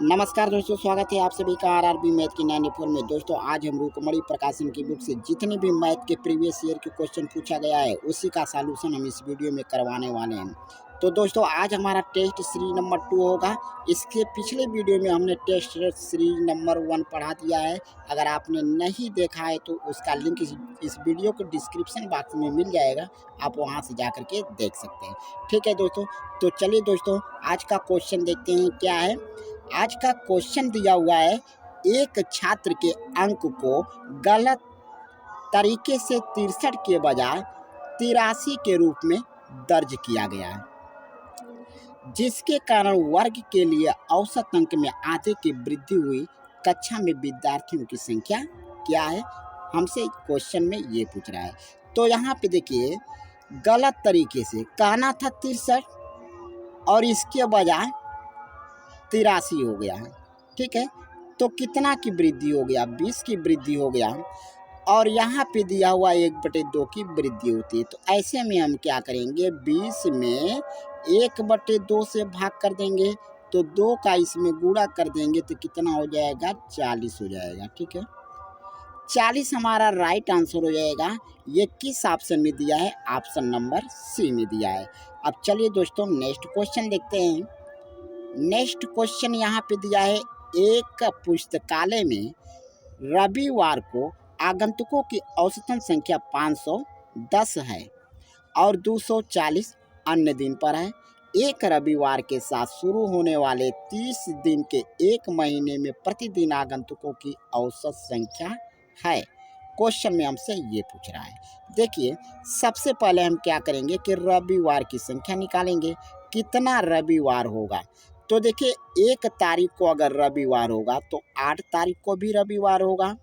नमस्कार दोस्तों, स्वागत है आप सभी का आरआरबी मैथ की 94 में। दोस्तों आज हम रुकमणी प्रकाशन की बुक से जितने भी मैथ के प्रीवियस ईयर के क्वेश्चन पूछा गया है उसी का सॉल्यूशन हम इस वीडियो में करवाने वाले हैं। तो दोस्तों आज हमारा टेस्ट सीरीज नंबर 2 होगा। इसके पिछले वीडियो में हमने टेस्ट सीरीज नंबर 1 पढ़ा दिया है। अगर आपने नहीं देखा है तो उसका लिंक इस वीडियो के डिस्क्रिप्शन बॉक्स में मिल जाएगा, आप वहाँ से जा करके देख सकते हैं। ठीक है दोस्तों, तो चलिए दोस्तों आज का क्वेश्चन देखते हैं क्या है। आज का क्वेश्चन दिया हुआ है, एक छात्र के अंक को गलत तरीके से 63 के बजाय 83 के रूप में दर्ज किया गया है, जिसके कारण वर्ग के लिए औसत अंक में आधे की वृद्धि हुई। कक्षा में विद्यार्थियों की संख्या क्या है? हमसे क्वेश्चन में ये पूछ रहा है। तो यहाँ पे देखिए, गलत तरीके से कहना था 63 और इसके बजाय 83 हो गया है। ठीक है, तो कितना की वृद्धि हो गया? 20 की वृद्धि हो गया। और यहाँ पे दिया हुआ 1/2 की वृद्धि होती है। तो ऐसे में हम क्या करेंगे, 20 में 1/2 से भाग कर देंगे तो 2 का इसमें गुणा कर देंगे तो कितना हो जाएगा? 40 हो जाएगा। ठीक है, 40 हमारा राइट आंसर हो जाएगा। ये किस ऑप्शन में दिया है? ऑप्शन नंबर सी में दिया है। अब चलिए दोस्तों नेक्स्ट क्वेश्चन देखते हैं। नेक्स्ट क्वेश्चन यहाँ पे दिया है, एक पुस्तकालय में रविवार को आगंतुकों की औसतन संख्या 510 है और 240 अन्य दिन पर है। एक रविवार के साथ शुरू होने वाले 30 दिन के एक महीने में प्रतिदिन आगंतुकों की औसत संख्या है। क्वेश्चन में हमसे ये पूछ रहा है। देखिए, सबसे पहले हम क्या करेंगे कि रविवार की संख्या निकालेंगे। कितना रविवार होगा? तो देखिए, 1 तारीख को अगर रविवार होगा तो 8 तारीख को भी रविवार होगा।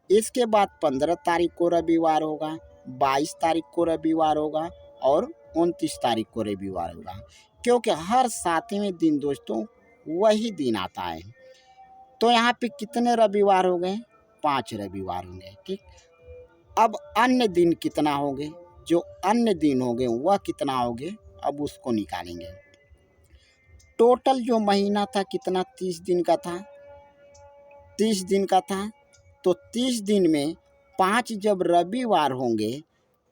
इसके बाद 15 तारीख को रविवार होगा, 22 तारीख को रविवार होगा और 29 तारीख को रविवार होगा, क्योंकि हर 7वें दिन दोस्तों वही दिन आता है। तो यहाँ पे कितने रविवार हो गए? 5 रविवार होंगे। ठीक, अब अन्य दिन कितना होंगे? जो अन्य दिन होंगे वह कितना होंगे? अब उसको निकालेंगे। टोटल जो महीना था कितना? 30 दिन का था। 30 दिन का था, तो 30 दिन में 5 जब रविवार होंगे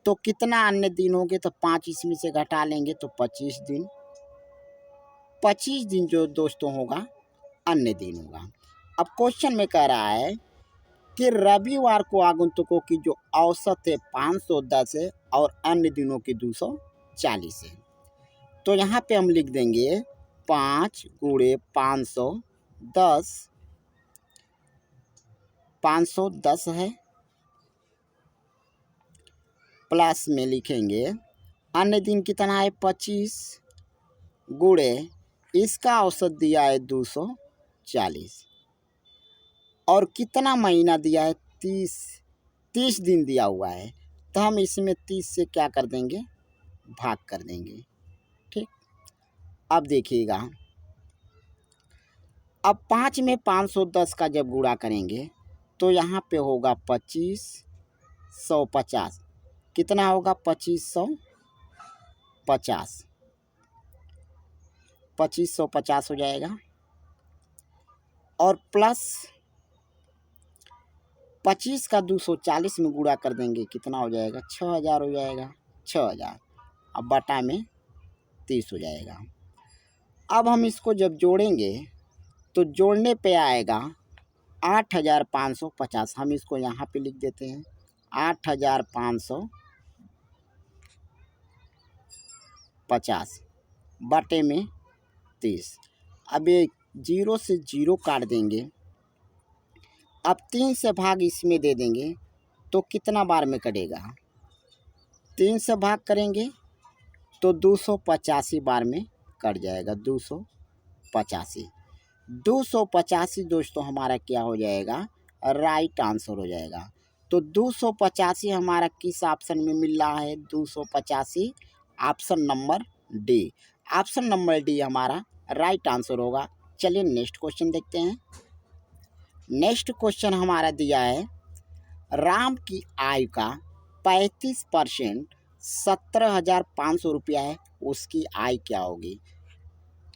तो कितना अन्य दिन होंगे? तो 5 इसमें से घटा लेंगे तो 25 दिन। 25 दिन जो दोस्तों होगा अन्य दिन होगा। अब क्वेश्चन में कह रहा है कि रविवार को आगंतुकों की जो औसत है 510 है और अन्य दिनों की 240 है। तो यहाँ पे हम लिख देंगे 5 × 510, 510 है, प्लस में लिखेंगे अन्य दिन कितना है? 25 गुणे इसका औसत दिया है 240 और कितना महीना दिया है? 30 दिन दिया हुआ है। तो हम इसमें 30 से क्या कर देंगे? भाग कर देंगे। ठीक, अब देखिएगा, अब 5 में 510 का जब गुणा करेंगे तो यहाँ पे होगा 2550। कितना होगा? 2550। 2550 हो जाएगा और प्लस 25 का 240 में गुणा कर देंगे, कितना हो जाएगा? 6000 हो जाएगा। 6000 अब बटा में 30 हो जाएगा। अब हम इसको जब जोड़ेंगे तो जोड़ने पे आएगा 8550। हम इसको यहाँ पे लिख देते हैं 8550 बटे में 30। अब ये 0 से 0 काट देंगे। अब 3 से भाग इसमें दे देंगे तो कितना बार में कटेगा? 3 से भाग करेंगे तो 285 बार में कट जाएगा। 285 दोस्तों हमारा क्या हो जाएगा? राइट आंसर हो जाएगा। तो 285 हमारा किस ऑप्शन में मिल रहा है? 285 option number D. Option number D हमारा राइट आंसर होगा। चलिए नेक्स्ट क्वेश्चन देखते हैं। नेक्स्ट क्वेश्चन हमारा दिया है, राम की आय का 35% 17,500 रुपया है, उसकी आय क्या होगी?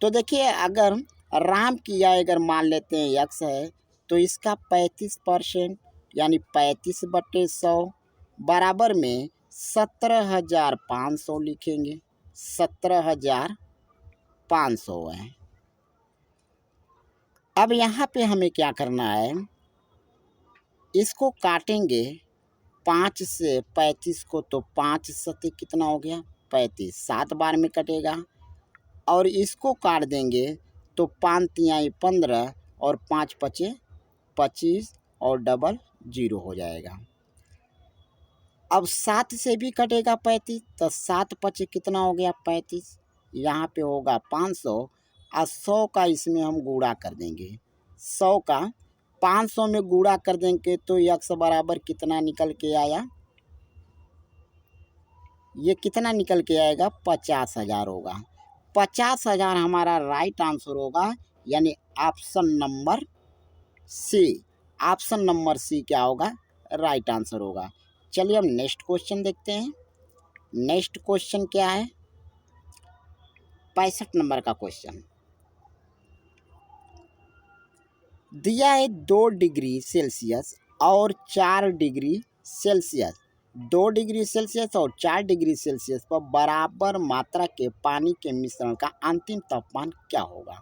तो देखिए, अगर राम की आय अगर मान लेते हैं यक्स है तो इसका 35% यानी 35/100 बराबर में 17,500 लिखेंगे। 17,500 है। अब यहाँ पे हमें क्या करना है, इसको काटेंगे 5 से 35 को, तो 5 सते कितना हो गया 35, 7 बार में कटेगा। और इसको काट देंगे तो 5 तिहाई 15 और 5 पचे 25 और डबल 0 हो जाएगा। अब 7 से भी कटेगा 35, तो 7 पचे कितना हो गया 35, यहाँ पे होगा 500 और 100 का इसमें हम गुणा कर देंगे। 100 का 500 में गुणा कर देंगे तो यक्स बराबर कितना निकल के आया, ये कितना निकल के आएगा 50,000 होगा। 50,000 हमारा राइट आंसर होगा, यानी option number C. Option number C क्या होगा, राइट आंसर होगा। चलिए हम नेक्स्ट क्वेश्चन देखते हैं। नेक्स्ट क्वेश्चन क्या है, 65 नंबर का क्वेश्चन दिया है। 2 डिग्री सेल्सियस और 4 डिग्री सेल्सियस, 2 डिग्री सेल्सियस और 4 डिग्री सेल्सियस पर बराबर मात्रा के पानी के मिश्रण का अंतिम तापमान क्या होगा।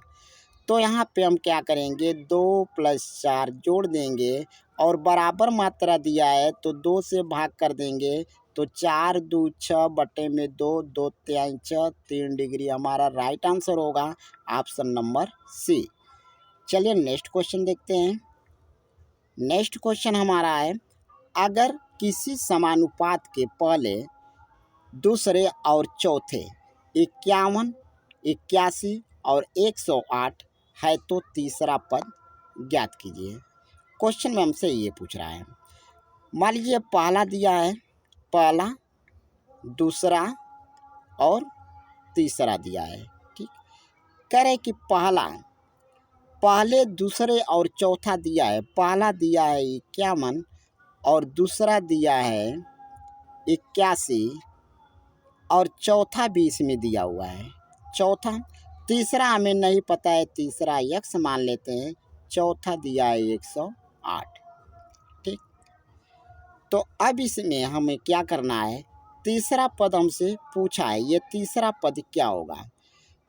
तो यहाँ पे हम क्या करेंगे, 2 + 4 जोड़ देंगे और बराबर मात्रा दिया है तो 2 से भाग कर देंगे, तो 4 2 6 बटे में 2, 2 तिहाई 6, 3 डिग्री हमारा राइट आंसर होगा, ऑप्शन नंबर सी। चलिए नेक्स्ट क्वेश्चन देखते हैं। नेक्स्ट क्वेश्चन हमारा है, अगर किसी समानुपात के पहले, दूसरे और चौथे 51, 81 और 108 है तो तीसरा पद ज्ञात कीजिए। क्वेश्चन में हमसे ये पूछ रहा है, मान लीजिए पहला दिया है, पहला, दूसरा और तीसरा दिया है। ठीक, कह रहे कि पहले, दूसरे और चौथा दिया है। पहला दिया है 51 और दूसरा दिया है 81 और चौथा भी इसमें दिया हुआ है। चौथा, तीसरा हमें नहीं पता है, तीसरा यक्स मान लेते हैं। चौथा दिया है 108। ठीक, तो अब इसमें हमें क्या करना है, तीसरा पद हमसे पूछा है, ये तीसरा पद क्या होगा।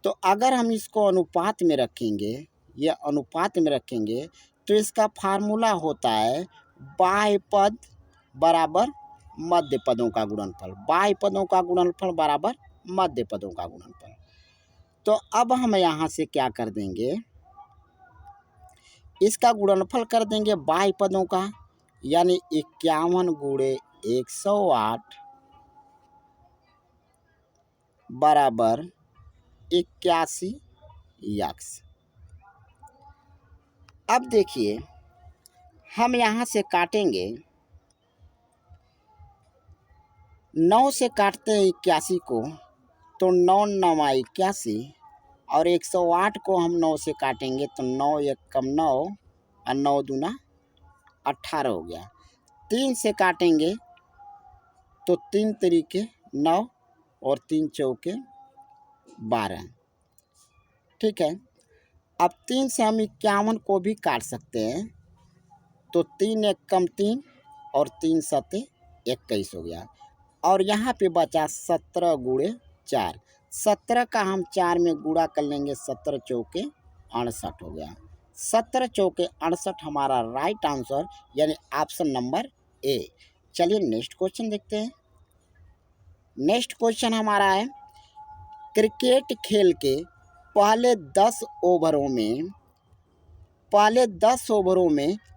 तो अगर हम इसको अनुपात में रखेंगे, ये अनुपात में रखेंगे तो इसका फार्मूला होता है बाह्य पद बराबर मध्य पदों का गुणनफल। बाह्य पदों का गुणनफल बराबर मध्य पदों का गुणनफल। तो अब हम यहाँ से क्या कर देंगे, इसका गुणनफल कर देंगे बाह्य पदों का, यानी 51 गुणे 108 बराबर 81 यक्स। अब देखिए हम यहाँ से काटेंगे, 9 से काटते हैं 81 को, तो 9 9 81 और 108 को हम 9 से काटेंगे तो 9 1 कम 9 और 9 दूना 18 हो गया। 3 से काटेंगे तो 3 तरीके 9 और 3 चौके 12। ठीक है, अब 3 से हम 51 को भी काट सकते हैं, तो 3 1 कम 3 और 3 7 21 हो गया। और यहाँ पे बचा 17 गुणे 4। 17 का हम 4 में गुणा कर लेंगे, 17 चौके 68 हो गया। 17 चौके 68 हमारा राइट आंसर, यानी ऑप्शन नंबर ए। चलिए नेक्स्ट क्वेश्चन देखते हैं। नेक्स्ट क्वेश्चन हमारा है, क्रिकेट खेल के पहले 10 ओवरों में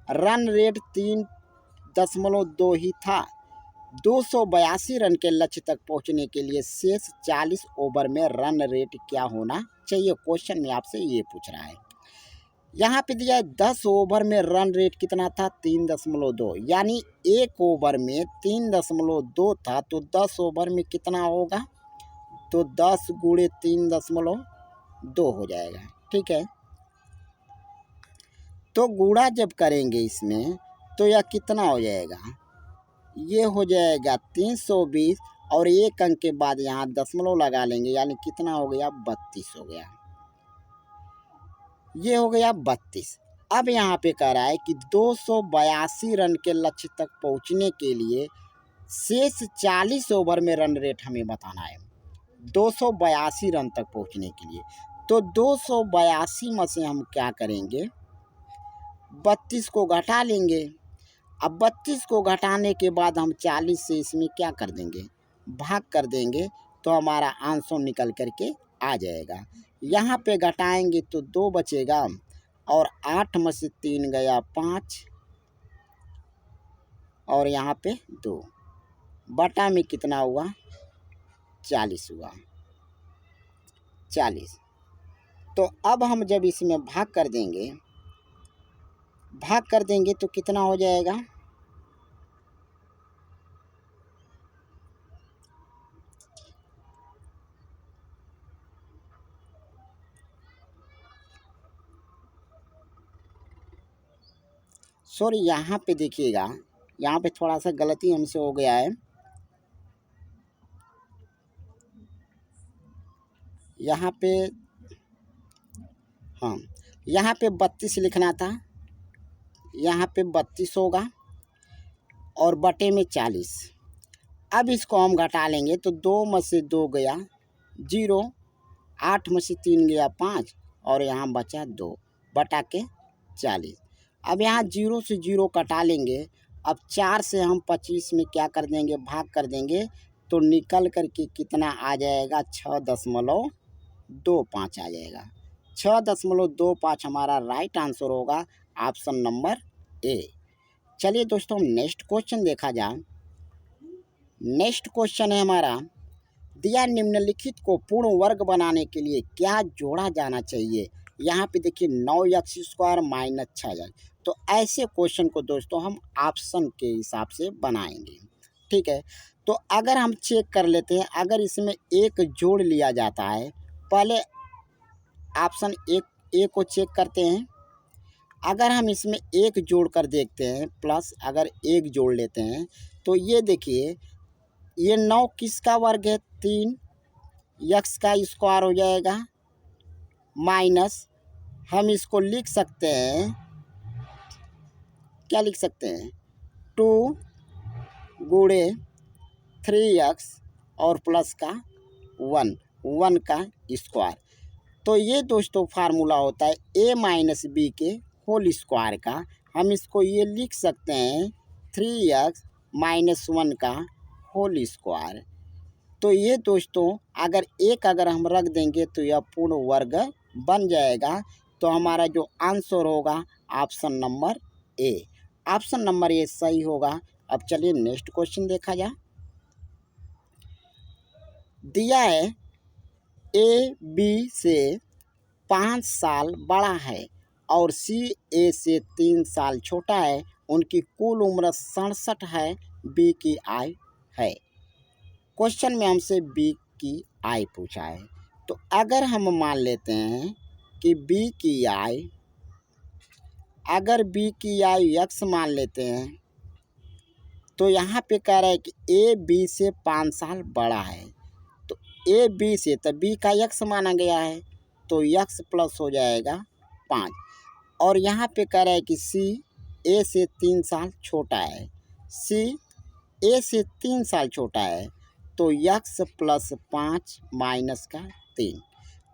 रन रेट 3.2 ही था। 282 रन के लक्ष्य तक पहुंचने के लिए शेष 40 ओवर में रन रेट क्या होना चाहिए। क्वेश्चन में आपसे ये पूछ रहा है, यहाँ पे दिया है 10 ओवर में रन रेट कितना था 3.2, यानी 1 ओवर में 3.2 था, तो 10 ओवर में कितना होगा, तो 10 गुणे 3.2 हो जाएगा। ठीक है, तो गुणा जब करेंगे इसमें तो यह कितना हो जाएगा, ये हो जाएगा 320 और 1 अंक के बाद यहाँ दशमलव लगा लेंगे, यानी कितना हो गया 32 हो गया। ये हो गया 32। अब यहाँ पे कह रहा है कि 282 रन के लक्ष्य तक पहुँचने के लिए शेष 40 ओवर में रन रेट हमें बताना है। 282 रन तक पहुँचने के लिए, तो 282 में से हम क्या करेंगे, 32 को घटा लेंगे। अब 32 को घटाने के बाद हम 40 से इसमें क्या कर देंगे, भाग कर देंगे, तो हमारा आंसर निकल करके आ जाएगा। यहाँ पे घटाएंगे तो 2 बचेगा, और 8 में से 3 गया 5, और यहाँ पे 2 बटा में कितना हुआ, 40 हुआ, 40। तो अब हम जब इसमें भाग कर देंगे तो कितना हो जाएगा, सॉरी यहाँ पे देखिएगा, यहाँ पे थोड़ा सा गलती हमसे हो गया है। यहाँ पे हाँ, यहाँ पे 32 लिखना था, यहाँ पे 32 होगा और बटे में 40। अब इसको हम घटा लेंगे तो 2 में से 2 गया 0, 8 में से 3 गया 5, और यहाँ बचा 2 बटा के 40। अब यहाँ 0 से 0 कटा लेंगे। अब 4 से हम 25 में क्या कर देंगे, भाग कर देंगे, तो निकल करके कितना आ जाएगा, 6.25 आ जाएगा। 6.25 हमारा राइट आंसर होगा, ऑप्शन नंबर ए। चलिए दोस्तों, नेक्स्ट क्वेश्चन देखा जाए। नेक्स्ट क्वेश्चन है हमारा, दिया निम्नलिखित को पूर्ण वर्ग बनाने के लिए क्या जोड़ा जाना चाहिए। यहाँ पे देखिए 9x² माइनस 6x। तो ऐसे क्वेश्चन को दोस्तों हम ऑप्शन के हिसाब से बनाएंगे, ठीक है। तो अगर हम चेक कर लेते हैं, अगर इसमें एक जोड़ लिया जाता है, पहले ऑप्शन ए को चेक करते हैं। अगर हम इसमें एक जोड़ कर देखते हैं, प्लस अगर एक जोड़ लेते हैं, तो ये देखिए, ये 9 किसका वर्ग है, 3, x का स्क्वायर हो जाएगा, माइनस हम इसको लिख सकते हैं, क्या लिख सकते हैं, 2 गुणे 3x और प्लस का 1 का स्क्वायर। तो ये दोस्तों फार्मूला होता है a माइनस बी के होल स्क्वायर का। हम इसको ये लिख सकते हैं 3x माइनस 1 का होल स्क्वायर। तो ये दोस्तों अगर हम रख देंगे तो यह पूर्ण वर्ग बन जाएगा। तो हमारा जो आंसर होगा option number A. Option number A सही होगा। अब चलिए नेक्स्ट क्वेश्चन देखा जाए। दिया है ए बी से 5 साल बड़ा है और सी ए से 3 साल छोटा है। उनकी कुल उम्र 67 है। बी की आयु है। क्वेश्चन में हमसे बी की आयु पूछा है। तो अगर हम मान लेते हैं कि बी की आयु, अगर बी की आयु x मान लेते हैं, तो यहाँ पे कह रहा है कि ए बी से 5 साल बड़ा है। तो ए बी से, तो बी का x माना गया है, तो x प्लस हो जाएगा 5। और यहाँ पे कह रहा है कि सी ए से 3 साल छोटा है। सी ए से 3 साल छोटा है, तो x प्लस 5 माइनस का 3।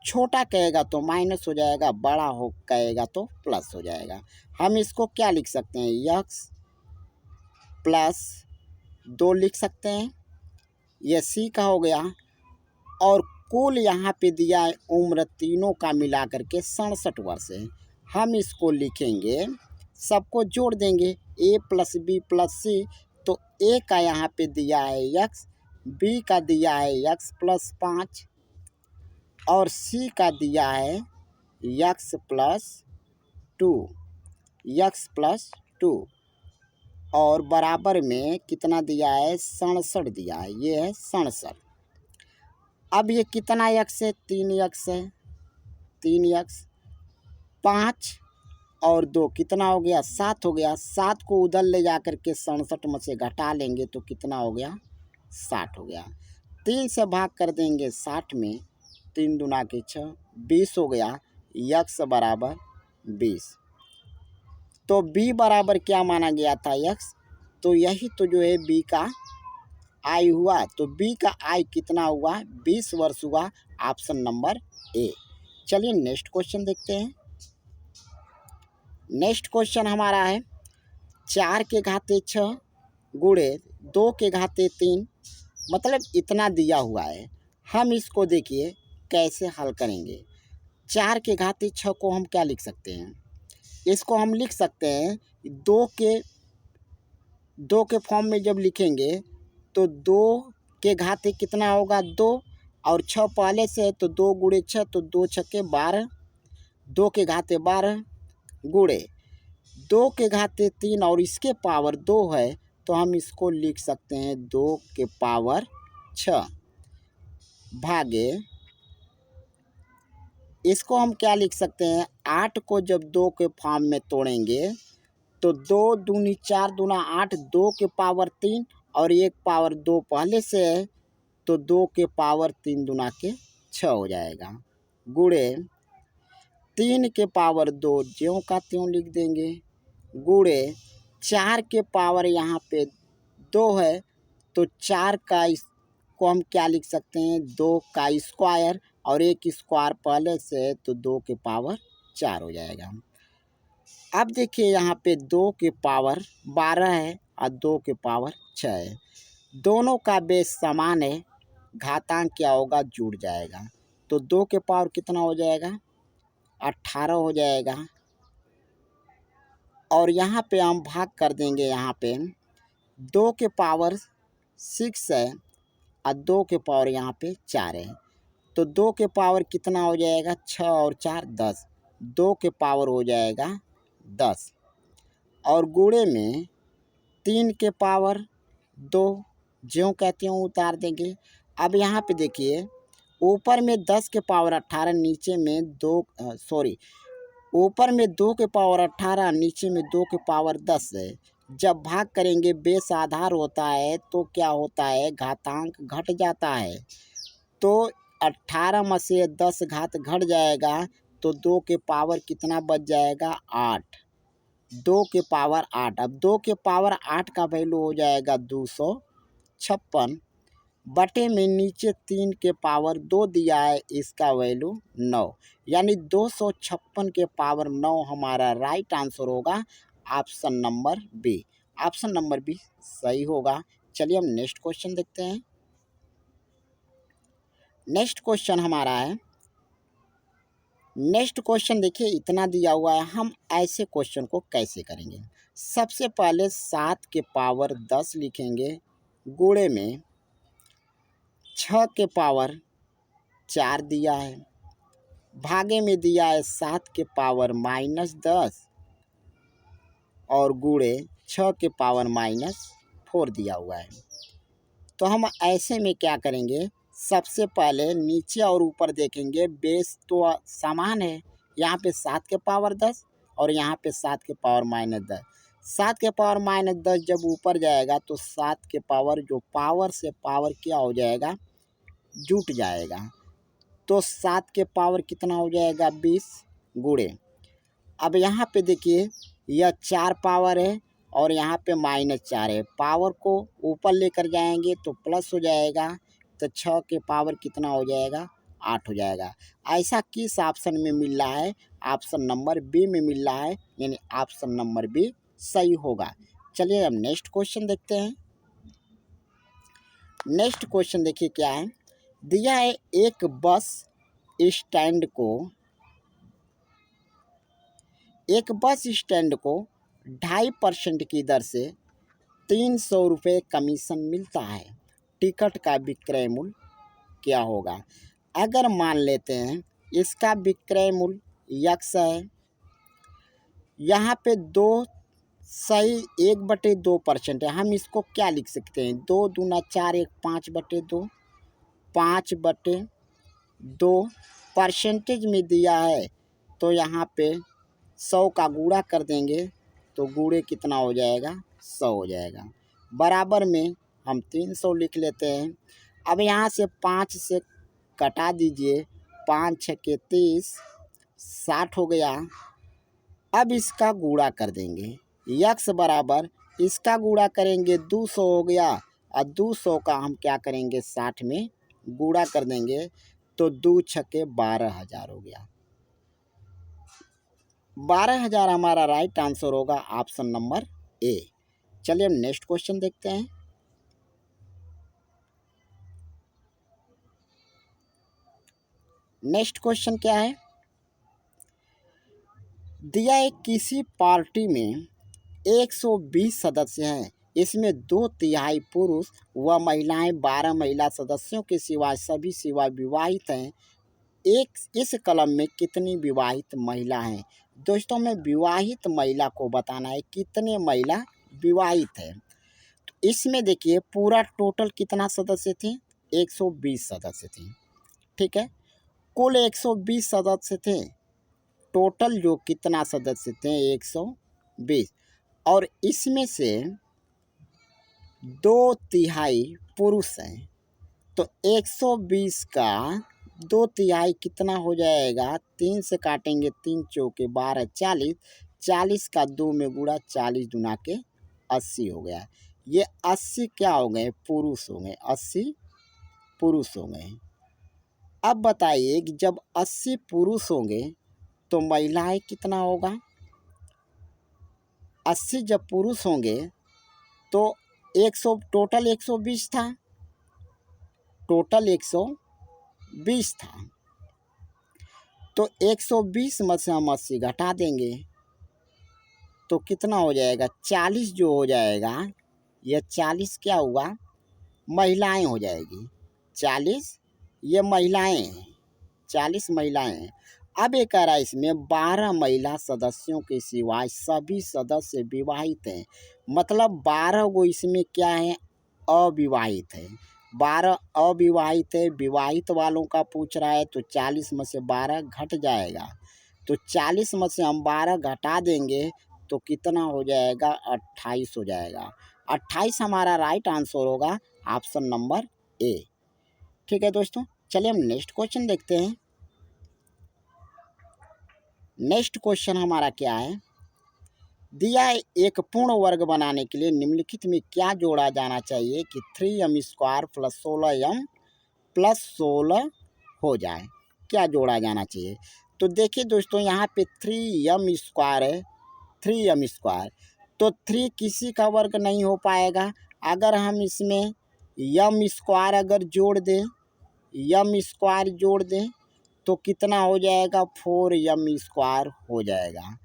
छोटा कहेगा तो माइनस हो जाएगा, बड़ा हो कहेगा तो प्लस हो जाएगा। हम इसको क्या लिख सकते हैं, x प्लस 2 लिख सकते हैं, ये सी का हो गया। और कुल यहाँ पे दिया है उम्र तीनों का मिला करके 67 वर्ष है। हम इसको लिखेंगे, सबको जोड़ देंगे, ए प्लस बी प्लस सी। तो ए का यहाँ पे दिया है x, बी का दिया है x प्लस 5 और सी का दिया है x प्लस 2, x प्लस 2, और बराबर में कितना दिया है, 67 दिया है। ये है 67। अब ये कितना x है, 3x है, 3x, 5 और 2 कितना हो गया, 7 हो गया। 7 को उधर ले जा कर के 67 में से घटा लेंगे तो कितना हो गया, 60 हो गया। 3 से भाग कर देंगे 60 में, 3 दूना के 6, 20 हो गया। यक्स बराबर 20। तो बी बराबर क्या माना गया था, यक्स। तो यही तो जो है बी का आई हुआ। तो बी का आई कितना हुआ, 20 वर्ष हुआ। Option number A. चलिए नेक्स्ट क्वेश्चन देखते हैं। नेक्स्ट क्वेश्चन हमारा है 4 के घाते 6 गुणे 2 के घाते 3, मतलब इतना दिया हुआ है। हम इसको देखिए कैसे हल करेंगे। 4 के घाते 6 को हम क्या लिख सकते हैं, इसको हम लिख सकते हैं 2 के फॉर्म में जब लिखेंगे तो 2 के घाते कितना होगा 2, और 6 पहले से है तो 2 गुणे 6, तो 2 छक्के 12, 2 के घाते 12 गुणे 2 के घाते 3 और इसके पावर 2 है, तो हम इसको लिख सकते हैं 2 के पावर 6 भागे, इसको हम क्या लिख सकते हैं 8 को जब 2 के फॉर्म में तोड़ेंगे तो 2 दूनी 4 दूना 8, 2 के पावर 3 और 1 पावर 2 पहले से है तो 2 के पावर 3 दूना के 6 हो जाएगा, गुणे 3 के पावर 2 ज्यों का त्यों लिख देंगे, गुणे 4 के पावर यहाँ पे 2 है तो 4 का इसको हम क्या लिख सकते हैं 2 का स्क्वायर, और 1 स्क्वायर पहले से है तो 2 के पावर 4 हो जाएगा। अब देखिए यहाँ पे 2 के पावर 12 है और 2 के पावर 6 है, दोनों का बेस समान है, घातांक क्या होगा जुड़ जाएगा। तो 2 के पावर कितना हो जाएगा 18 हो जाएगा, और यहाँ पे हम भाग कर देंगे, यहाँ पे 2 के पावर 6 है और 2 के पावर यहाँ पे 4 है, तो 2 के पावर कितना हो जाएगा 6 और 4 10, 2 के पावर हो जाएगा 10, और गुणे में 3 के पावर 2 ज्यों कहते हैं उतार देंगे। अब यहाँ पे देखिए ऊपर में 10 के पावर 18, नीचे में 2 ऊपर में 2 के पावर 18, नीचे में 2 के पावर 10 है। जब भाग करेंगे बेस आधार होता है तो क्या होता है घातांक घट जाता है, तो 18 में से 10 घात घट जाएगा तो 2 के पावर कितना बच जाएगा 8, 2 के पावर 8। अब 2 के पावर 8 का वैल्यू हो जाएगा 256 बटे में नीचे 3 के पावर 2 दिया है, इसका वैल्यू 9, यानी 256 के पावर 9 हमारा राइट आंसर होगा option number B. Option number B सही होगा। चलिए हम नेक्स्ट क्वेश्चन देखते हैं। नेक्स्ट क्वेश्चन हमारा है, नेक्स्ट क्वेश्चन देखिए इतना दिया हुआ है, हम ऐसे क्वेश्चन को कैसे करेंगे। सबसे पहले 7 के पावर 10 लिखेंगे, गुणे में 6 के पावर 4 दिया है, भागे में दिया है 7 के पावर -10 और गुणे 6 के पावर -4 दिया हुआ है। तो हम ऐसे में क्या करेंगे, सबसे पहले नीचे और ऊपर देखेंगे, बेस तो समान है, यहाँ पे 7 के पावर 10 और यहाँ पे 7 के पावर -10। 7 के पावर -10 जब ऊपर जाएगा तो 7 के पावर जो पावर से पावर क्या हो जाएगा जुट जाएगा, तो 7 के पावर कितना हो जाएगा 20 गुणे। अब यहाँ पे देखिए यह 4 पावर है और यहाँ पे -4 है, पावर को ऊपर लेकर जाएंगे तो प्लस हो जाएगा, तो 6 के पावर कितना हो जाएगा 8 हो जाएगा। ऐसा किस ऑप्शन में मिल रहा है, ऑप्शन नंबर बी में मिल रहा है, यानी ऑप्शन नंबर बी सही होगा। चलिए अब नेक्स्ट क्वेश्चन देखते हैं। नेक्स्ट क्वेश्चन देखिए क्या है, दिया है एक बस स्टैंड को 2.5% की दर से 300 रुपये कमीशन मिलता है, टिकट का विक्रय मूल्य क्या होगा। अगर मान लेते हैं इसका विक्रय मूल्य यक्स है, यहाँ पे 2 सही 1/2% है, हम इसको क्या लिख सकते हैं 2 दूना 4 1 5/2, 5/2 परसेंटेज में दिया है तो यहाँ पे 100 का गुणा कर देंगे तो गुणे कितना हो जाएगा 100 हो जाएगा, बराबर में हम 300 लिख लेते हैं। अब यहाँ से 5 से कटा दीजिए, 5 6 के 30, 60 हो गया। अब इसका गुणा कर देंगे, यक्स बराबर इसका गुणा करेंगे 200 हो गया, और 200 का हम क्या करेंगे 60 में गुणा कर देंगे, तो 2 छक्के 12,000 हो गया। 12,000 हमारा राइट आंसर होगा, ऑप्शन नंबर ए। चलिए हम नेक्स्ट क्वेश्चन देखते हैं। नेक्स्ट क्वेश्चन क्या है, दिया है किसी पार्टी में 120 सदस्य हैं, इसमें 2/3 पुरुष व महिलाएं, 12 महिला सदस्यों के सिवाय विवाहित हैं। एक इस कलम में कितनी विवाहित महिला हैं। दोस्तों में विवाहित महिला को बताना है कितने महिला विवाहित है। तो इसमें देखिए पूरा टोटल कितना सदस्य थे, 120 सदस्य थे। ठीक है, कुल 120 सदस्य थे, टोटल जो कितना सदस्य थे 120, और इसमें से 2/3 पुरुष हैं। तो 120 का 2/3 कितना हो जाएगा, 3 से काटेंगे, 3 चौके 12, 40, 40 का 2 में गुणा, 40 दुना के 80 हो गया। ये 80 क्या हो गए, पुरुष हो गए, 80 पुरुष हो गए। अब बताइए कि जब 80 पुरुष होंगे तो महिलाएं कितना होगा। 80 जब पुरुष होंगे तो 100, टोटल 120 था, टोटल 120 था, तो 120 में से हम 80 घटा देंगे तो कितना हो जाएगा, 40 जो हो जाएगा, यह 40 क्या हुआ, महिलाएं हो जाएगी। 40 ये महिलाएं हैं, 40 महिलाएं हैं। अब एक कह रहा है इसमें 12 महिला सदस्यों के सिवाय सभी सदस्य विवाहित हैं, मतलब 12 गो इसमें क्या है, अविवाहित है। 12 अविवाहित है, विवाहित वालों का पूछ रहा है, तो 40 में से 12 घट जाएगा, तो 40 में से हम 12 घटा देंगे तो कितना हो जाएगा, 28 हो जाएगा। 28 हमारा राइट आंसर होगा, ऑप्शन नंबर ए। ठीक है दोस्तों, चलिए हम नेक्स्ट क्वेश्चन देखते हैं। नेक्स्ट क्वेश्चन हमारा क्या है, दिया है एक पूर्ण वर्ग बनाने के लिए निम्नलिखित में क्या जोड़ा जाना चाहिए कि 3m² + 16m + 16 हो जाए, क्या जोड़ा जाना चाहिए। तो देखिए दोस्तों यहाँ पे 3m² है, 3m², तो 3 किसी का वर्ग नहीं हो पाएगा। अगर हम इसमें m² अगर जोड़ दें, m² जोड़ दें तो कितना हो जाएगा, 4m² हो जाएगा।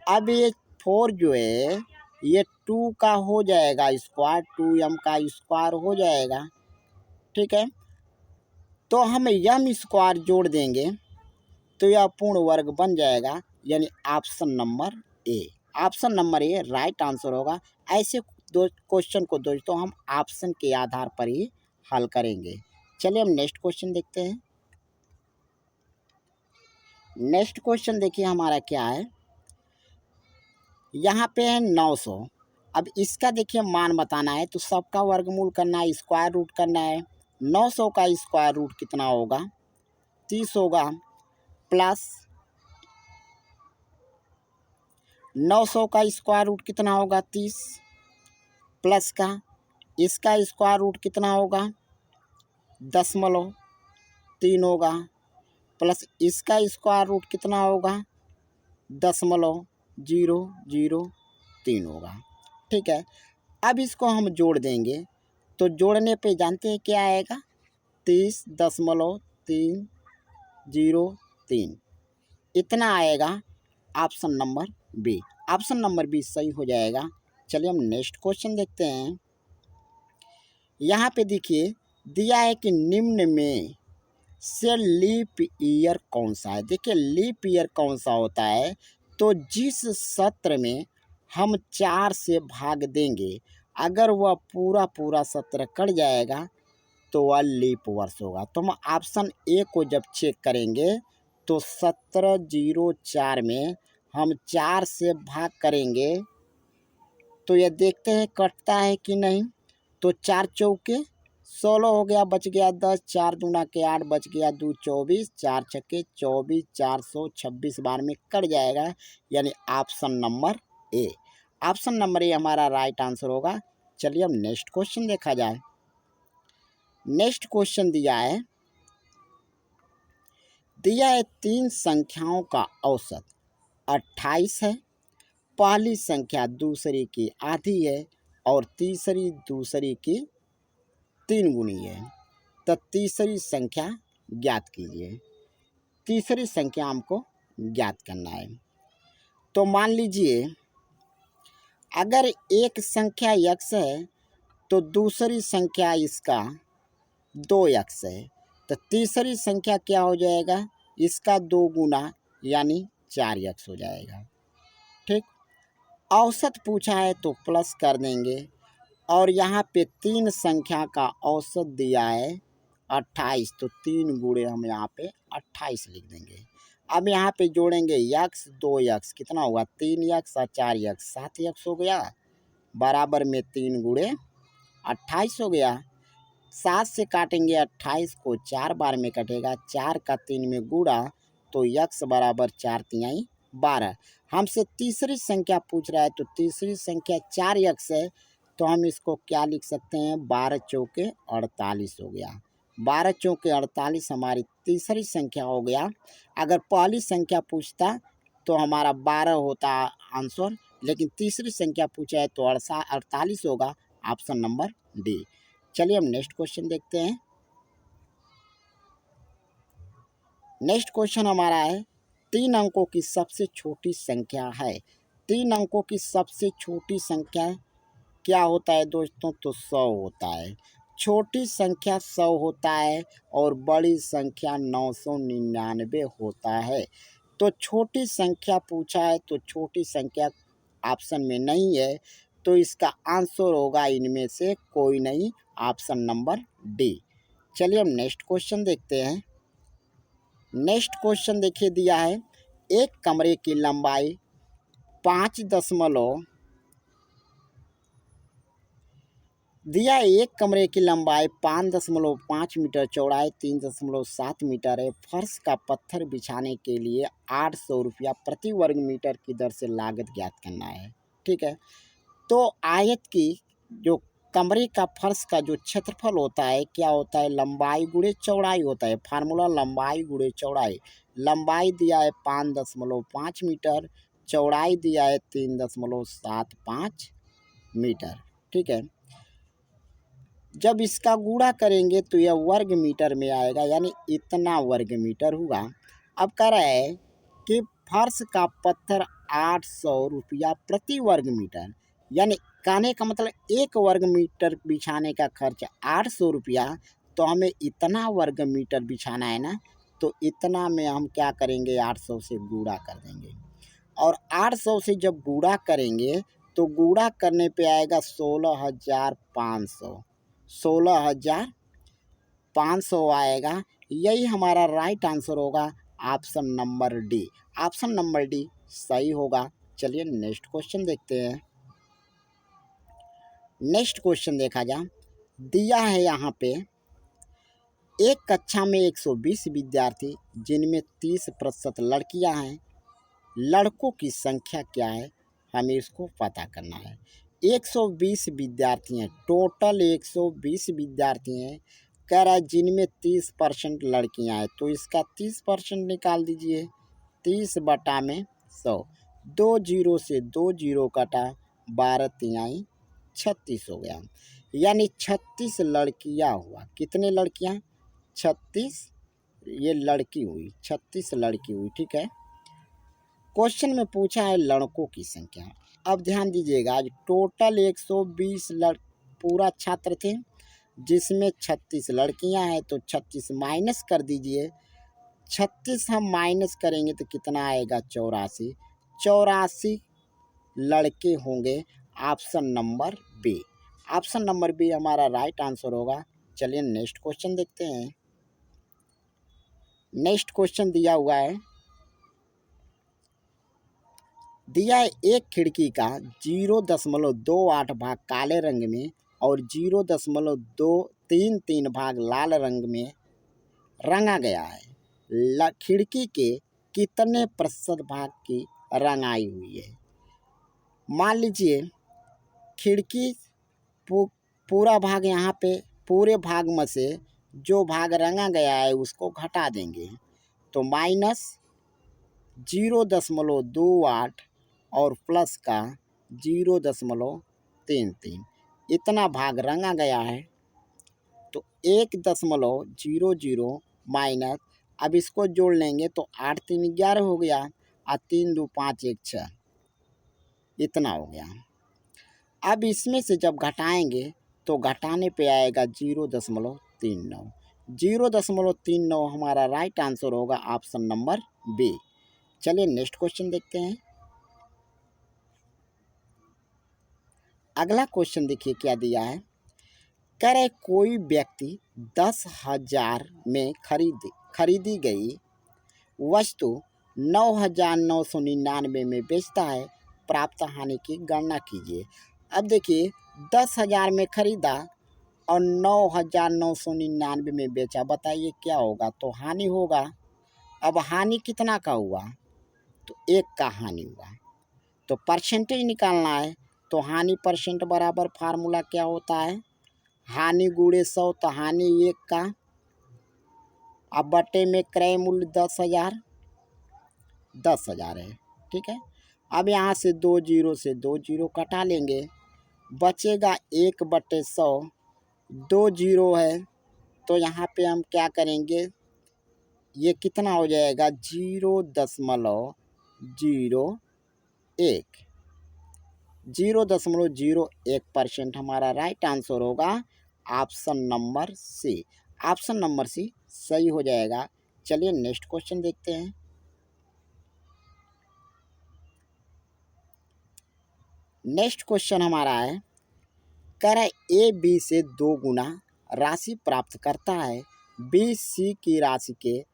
अब ये 4 जो है ये 2 का हो जाएगा स्क्वायर, 2m का स्क्वायर हो जाएगा। ठीक है, तो हम m² जोड़ देंगे तो यह पूर्ण वर्ग बन जाएगा, यानी option number A. Option number A right answer होगा। ऐसे दो क्वेश्चन को दोस्तों हम ऑप्शन के आधार पर ही हल करेंगे। चलिए हम नेक्स्ट क्वेश्चन देखते हैं। नेक्स्ट क्वेश्चन देखिए हमारा क्या है, यहाँ पे है 900। अब इसका देखिए मान बताना है, तो सबका वर्गमूल करना है, स्क्वायर रूट करना है। 900 का स्क्वायर रूट कितना होगा, 30 होगा, प्लस 900 का स्क्वायर रूट कितना होगा, 30, प्लस का इसका स्क्वायर रूट कितना होगा, 0.3 होगा, प्लस इसका स्क्वायर रूट कितना होगा, 0.003 होगा। ठीक है, अब इसको हम जोड़ देंगे, तो जोड़ने पे जानते हैं क्या आएगा, 30.303 इतना आएगा। Option number B, option number B सही हो जाएगा। चलिए हम नेक्स्ट क्वेश्चन देखते हैं। यहाँ पे देखिए दिया है कि निम्न में से लीप ईयर कौन सा है। देखिए लीप ईयर कौन सा होता है, तो जिस सत्र में हम 4 से भाग देंगे, अगर वह पूरा सत्र कट जाएगा तो वह लीप वर्ष होगा। तो हम ऑप्शन ए को जब चेक करेंगे तो 1704 में हम 4 से भाग करेंगे तो यह देखते हैं कटता है कि नहीं। तो 4 चौके 16 हो गया, बच गया 10, 4 दूना के 8, बच गया 2 24, 4 छक्के 24, 426 बार में कट जाएगा, यानी option number A. Option number A हमारा राइट आंसर होगा। चलिए अब नेक्स्ट क्वेश्चन देखा जाए। नेक्स्ट क्वेश्चन दिया है 3 संख्याओं का औसत 28 है, पहली संख्या दूसरी की आधी है और तीसरी दूसरी की 3 गुनी है, तो तीसरी संख्या ज्ञात कीजिए। तीसरी संख्या हमको ज्ञात करना है। तो मान लीजिए अगर एक संख्या x है तो दूसरी संख्या इसका 2x है, तो तीसरी संख्या क्या हो जाएगा, इसका 2 गुना यानी 4x हो जाएगा। ठीक, औसत पूछा है तो प्लस कर देंगे और यहाँ पे 3 संख्या का औसत दिया है 28, तो 3 गुणे हम यहाँ पे 28 लिख देंगे। अब यहाँ पे जोड़ेंगे x 2x, कितना हुआ 3x और 4x 7x हो गया, बराबर में 3 गुणे 28 हो गया। 7 से काटेंगे 28 को, 4 बार में कटेगा, 4 का 3 में गुणा, तो x बराबर 4 तिहाई 12। हमसे तीसरी संख्या पूछ रहा है, तो तीसरी संख्या 4x है, तो हम इसको क्या लिख सकते हैं, 12 चौके 48 हो गया। 12 चौके 48 हमारी तीसरी संख्या हो गया। अगर पहली संख्या पूछता तो हमारा 12 होता आंसर, लेकिन तीसरी संख्या पूछा है तो 48 होगा, ऑप्शन नंबर डी। चलिए हम नेक्स्ट क्वेश्चन देखते हैं। नेक्स्ट क्वेश्चन हमारा है 3 अंकों की सबसे छोटी संख्या है। 3 अंकों की सबसे छोटी संख्या क्या होता है दोस्तों, तो 100 होता है। छोटी संख्या 100 होता है और बड़ी संख्या 999 होता है। तो छोटी संख्या पूछा है तो छोटी संख्या ऑप्शन में नहीं है, तो इसका आंसर होगा इनमें से कोई नहीं, ऑप्शन नंबर डी। चलिए हम नेक्स्ट क्वेश्चन देखते हैं। नेक्स्ट क्वेश्चन देखिए दिया है एक कमरे की लंबाई 5 दिया है एक कमरे की लंबाई 5.5 मीटर, चौड़ाई 3.7 मीटर है। फर्श का पत्थर बिछाने के लिए 800 रुपया प्रति वर्ग मीटर की दर से लागत ज्ञात करना है। ठीक है, तो आयत की जो कमरे का फर्श का जो क्षेत्रफल होता है क्या होता है, लंबाई गुणे चौड़ाई होता है। फार्मूला लंबाई गुणे चौड़ाई। लंबाई दिया है 5.5 मीटर, चौड़ाई दिया है 3.75 मीटर। ठीक है, जब इसका गुणा करेंगे तो यह वर्ग मीटर में आएगा, यानी इतना वर्ग मीटर हुआ। अब कह रहा है कि फर्श का पत्थर 800 रुपया प्रति वर्ग मीटर, यानी कहने का मतलब 1 वर्ग मीटर बिछाने का खर्च 800 रुपया, तो हमें इतना वर्ग मीटर बिछाना है ना, तो इतना में हम क्या करेंगे, 800 से गुणा कर देंगे। और 800 से जब गुणा करेंगे तो गुणा करने पे आएगा 16,500, 16,500 आएगा। यही हमारा राइट आंसर होगा, option number D. Option number D सही होगा। चलिए नेक्स्ट क्वेश्चन देखते हैं। नेक्स्ट क्वेश्चन देखा जा, दिया है यहाँ पे एक कक्षा में 120 विद्यार्थी जिनमें 30% लड़कियां हैं, लड़कों की संख्या क्या है, हमें इसको पता करना है। 120 विद्यार्थी हैं, टोटल 120 विद्यार्थी हैं, कह रहा है जिनमें 30% लड़कियां हैं, तो इसका 30% निकाल दीजिए। 30/100, 2 जीरो से 2 जीरो कटा, 12 तिहाई 36 हो गया, यानी 36 लड़कियां हुआ। कितने लड़कियां, 36, ये लड़की हुई, 36 लड़की हुई। ठीक है, क्वेश्चन में पूछा है लड़कों की संख्या। अब ध्यान दीजिएगा, आज टोटल 120 पूरा छात्र थे, जिसमें 36 लड़कियां हैं, तो 36 माइनस कर दीजिए। 36 हम माइनस करेंगे तो कितना आएगा, 84। 84 लड़के होंगे, option number B. Option number B हमारा राइट आंसर होगा। चलिए नेक्स्ट क्वेश्चन देखते हैं। नेक्स्ट क्वेश्चन दिया हुआ है, दिया है एक खिड़की का 0.28 भाग काले रंग में और 0.2 तीन तीन भाग लाल रंग में रंगा गया है। खिड़की के कितने प्रतिशत भाग की रंगाई हुई है? मान लीजिए खिड़की पूरा भाग, यहाँ पे पूरे भाग में से जो भाग रंगा गया है उसको घटा देंगे तो -0.28 और प्लस का 0.33 इतना भाग रंगा गया है। तो 1.00 माइनस, अब इसको जोड़ लेंगे तो 8 3 11 हो गया और 3 2 5 1 6 इतना हो गया। अब इसमें से जब घटाएंगे तो घटाने पे आएगा 0.39। 0.39 हमारा राइट आंसर होगा ऑप्शन नंबर बी। चलिए नेक्स्ट क्वेश्चन देखते हैं। अगला क्वेश्चन देखिए क्या दिया है। कह रहे कोई व्यक्ति 10,000 में खरीदी गई वस्तु 9,999 में बेचता है, प्राप्त हानि की गणना कीजिए। अब देखिए 10,000 में खरीदा और 9,999 में बेचा, बताइए क्या होगा? तो हानि होगा। अब हानि कितना का हुआ? तो 1 का हानि हुआ। तो परसेंटेज निकालना है तो हानि परसेंट बराबर फार्मूला क्या होता है? हानि गुणे 100, तो हानि 1 का, अब बटे में क्रय मूल्य 10,000 है, ठीक है। अब यहाँ से 2 जीरो से 2 जीरो कटा लेंगे, बचेगा 1/100। 2 जीरो है तो यहाँ पे हम क्या करेंगे, ये कितना हो जाएगा 0.01। 0.01% हमारा राइट आंसर होगा option number C. Option number C सही हो जाएगा। चलिए नेक्स्ट क्वेश्चन देखते हैं। नेक्स्ट क्वेश्चन हमारा है, कह रहा है ए बी से 2 गुना राशि प्राप्त करता है, बी सी की राशि के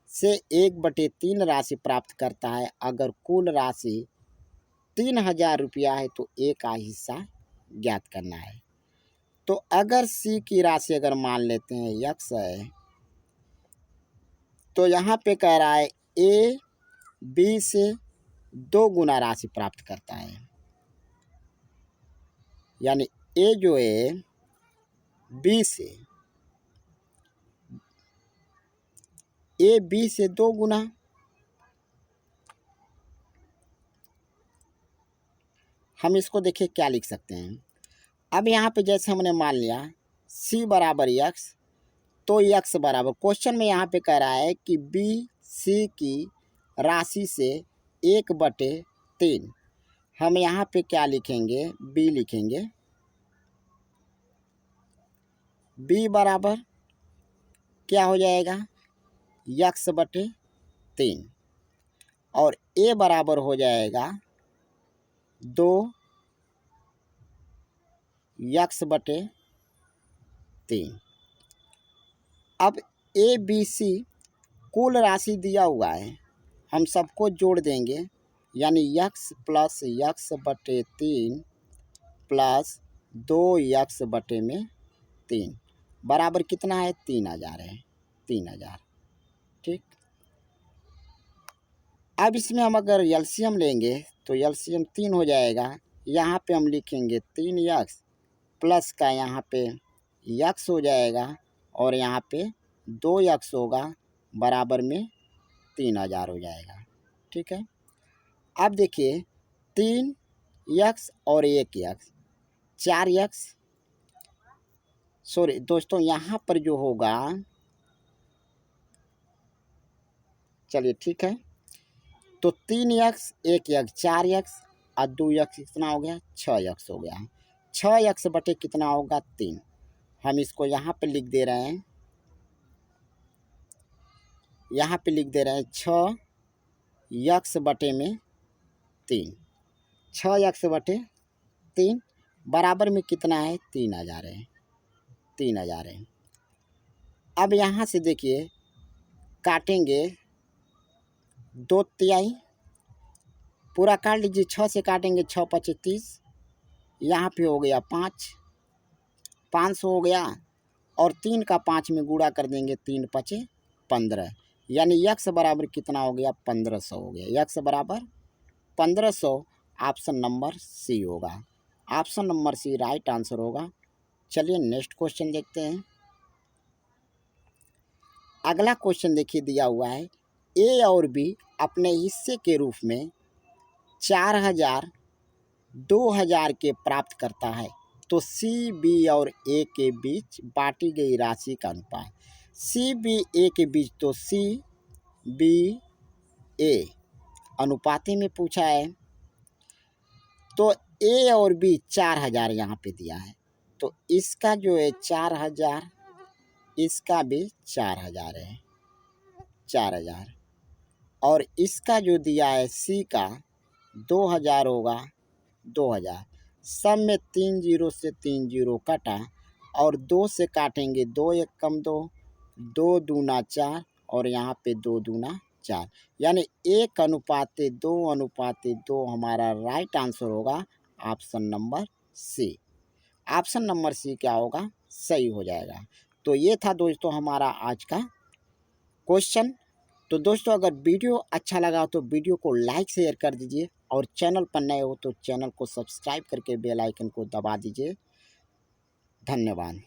से 1/3 राशि प्राप्त करता है। अगर कुल राशि 3,000 रुपया है तो ए का हिस्सा ज्ञात करना है। तो अगर सी की राशि अगर मान लेते हैं यक्स है, तो यहाँ पे कह रहा है ए बी से 2 गुना राशि प्राप्त करता है, यानी ए जो है बी से, ए बी से 2 गुना, हम इसको देखिए क्या लिख सकते हैं। अब यहाँ पे जैसे हमने मान लिया सी बराबर यक्स, तो यक्स बराबर, क्वेश्चन में यहाँ पे कह रहा है कि बी सी की राशि से 1/3, हम यहाँ पे क्या लिखेंगे, बी लिखेंगे। बी बराबर क्या हो जाएगा, x/3, और ए बराबर हो जाएगा 2x/3। अब ए बी सी कुल राशि दिया हुआ है, हम सबको जोड़ देंगे, यानी x + x/3 प्लस 2x/3 बराबर कितना है, 3,000 है, 3,000, ठीक। अब इसमें हम अगर एलसीएम लेंगे तो एलसीएम 3 हो जाएगा। यहाँ पे हम लिखेंगे 3x प्लस का यहाँ पे x हो जाएगा और यहाँ पे 2x होगा, बराबर में 3,000 हो जाएगा, ठीक है। अब देखिए 3x और 1x, 4x, सॉरी दोस्तों यहाँ पर जो होगा, चलिए ठीक है, तो 3x 1x 4x और 2x कितना हो गया, 6x हो गया। 6x बटे कितना होगा, 3। हम इसको यहाँ पे लिख दे रहे हैं, यहाँ पे लिख दे रहे हैं 6x बटे में 3, 6x बटे 3 बराबर में कितना है, 3,000 है, 3,000 है। अब यहाँ से देखिए काटेंगे 2/3, पूरा काट लीजिए, 6 से काटेंगे 6 × 25 30, यहाँ पे हो गया 5, 500 हो गया, और 3 का 5 में गुणा कर देंगे, 3 पचे 15, यानी यक्स बराबर कितना हो गया, 1500 हो गया। यक्स बराबर 1500 ऑप्शन नंबर सी होगा। Option number C right answer होगा। चलिए नेक्स्ट क्वेश्चन देखते हैं। अगला क्वेश्चन देखिए दिया हुआ है, ए और बी अपने हिस्से के रूप में 4000 2000 के प्राप्त करता है, तो सी बी और ए के बीच बांटी गई राशि का अनुपात। सी बी ए के बीच, तो सी बी ए अनुपाती में पूछा है, तो ए और बी 4000 यहाँ पे दिया है, तो इसका जो है 4000, इसका भी 4000 है, 4000, और इसका जो दिया है सी का 2000 होगा, 2000। सब में 3 जीरो से 3 जीरो कटा, और 2 से काटेंगे, 2 एक कम 2, 2 दूना 4, और यहाँ पे 2 दूना 4, यानी 1:2 हमारा राइट आंसर होगा option number C. Option number C क्या होगा, सही हो जाएगा। तो ये था दोस्तों हमारा आज का क्वेश्चन। तो दोस्तों अगर वीडियो अच्छा लगा तो वीडियो को लाइक शेयर कर दीजिए, और चैनल पर नए हो तो चैनल को सब्सक्राइब करके बेल आइकन को दबा दीजिए। धन्यवाद।